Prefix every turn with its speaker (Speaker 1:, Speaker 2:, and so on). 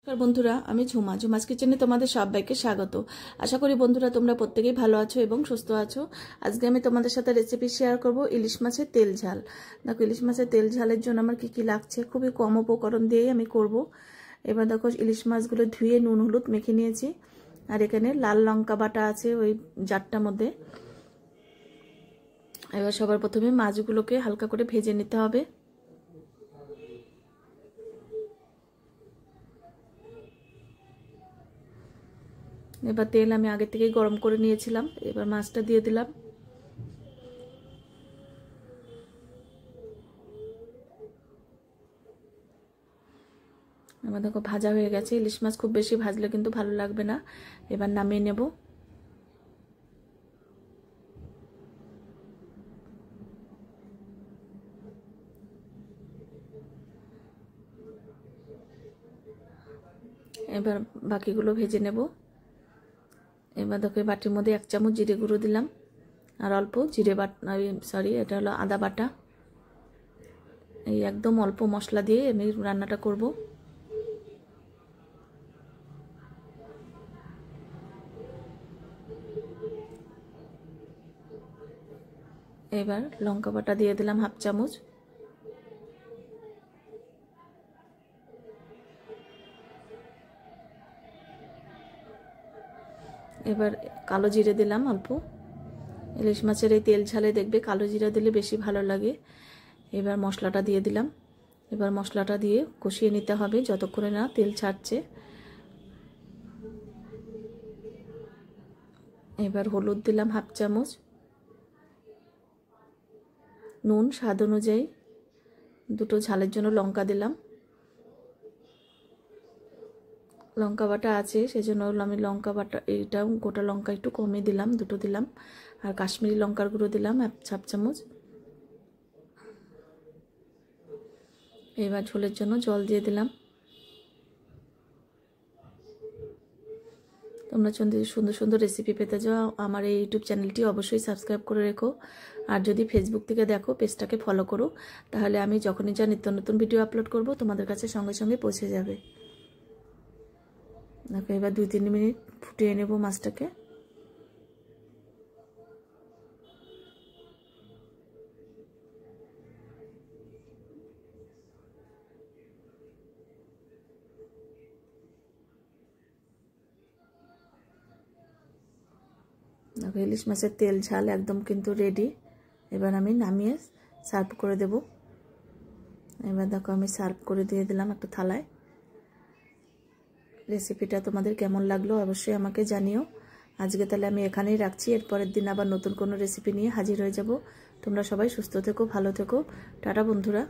Speaker 1: নমস্কার বন্ধুরা, আমি ঝুমা। ঝুমাস কিচেনে তোমাদের সবাইকে স্বাগত। আশা করি বন্ধুরা তোমরা প্রত্যেকেই ভালো আছো এবং সুস্থ আছো। আজকে আমি তোমাদের সাথে রেসিপি শেয়ার করব ইলিশ মাছের তেল ঝাল। দেখো ইলিশ মাছের তেল ঝালের জন্য আমার কি কি লাগছে, খুবই কম উপকরণ দিয়েই আমি করব। এবার দেখো ইলিশ মাছগুলো ধুয়ে নুন হলুদ মেখে নিয়েছি, আর এখানে লাল লঙ্কা বাটা আছে ওই জারটার মধ্যে। এবার সবার প্রথমে মাছগুলোকে হালকা করে ভেজে নিতে হবে। এবার তেল আমি আগে থেকেই গরম করে নিয়েছিলাম, এবার মাছটা দিয়ে দিলাম। এবার দেখো ভাজা হয়ে গেছে। ইলিশ মাছ খুব বেশি ভাজলে কিন্তু ভালো লাগবে না। এবার নামিয়ে নেব। এবার বাকিগুলো ভেজে নেব। এবার দেখো বাটির মধ্যে 1 চামচ জিরে গুঁড়ো দিলাম, আর অল্প জিরে বাটা, এটা হলো আদা বাটা। এই একদম অল্প মশলা দিয়ে আমি রান্নাটা করব। এবার লঙ্কা বাটা দিয়ে দিলাম 1/2 চামচ। এবার কালো জিরে দিলাম অল্প। ইলিশ মাছের এই তেল ঝালে দেখবে কালো জিরা দিলে বেশি ভালো লাগে। এবার মশলাটা দিয়ে দিলাম। এবার মশলাটা দিয়ে কষিয়ে নিতে হবে যতক্ষণে না তেল ছাড়ছে। এবার হলুদ দিলাম 1/2 চামচ, নুন স্বাদ অনুযায়ী, দুটো ঝালের জন্য লঙ্কা দিলাম। লঙ্কা বাটা আছে সেজন্য আমি লঙ্কা বাটা এইটা গোটা লঙ্কা একটু কমই দিলাম, দুটো দিলাম। আর কাশ্মীরি লঙ্কার গুঁড়ো দিলাম 1 চামচ। এবার ঝোলের জন্য জল দিয়ে দিলাম। তোমরা যদি সুন্দর সুন্দর রেসিপি পেতে যাও আমার এই ইউটিউব চ্যানেলটি অবশ্যই সাবস্ক্রাইব করে রেখো। আর যদি ফেসবুক থেকে দেখো পেজটাকে ফলো করো, তাহলে আমি যখনই যা নিত্য নতুন ভিডিও আপলোড করব তোমাদের কাছে সঙ্গে সঙ্গে পৌঁছে যাবে। দেখো এবার 2-3 মিনিট ফুটিয়ে নেব মাছটাকে। দেখো ইলিশ মাছের তেল ঝাল একদম কিন্তু রেডি। এবার আমি নামিয়ে সার্ভ করে দেব। এবার দেখো আমি সার্ভ করে দিয়ে দিলাম একটা থালায়। রেসিপিটা তোমাদের কেমন লাগলো অবশ্যই আমাকে জানিও। আজকে তাহলে আমি এখানেই রাখছি, এরপরের দিন আবার নতুন কোনো রেসিপি নিয়ে হাজির হয়ে যাব। তোমরা সবাই সুস্থ থেকো, ভালো থেকো। টাটা বন্ধুরা।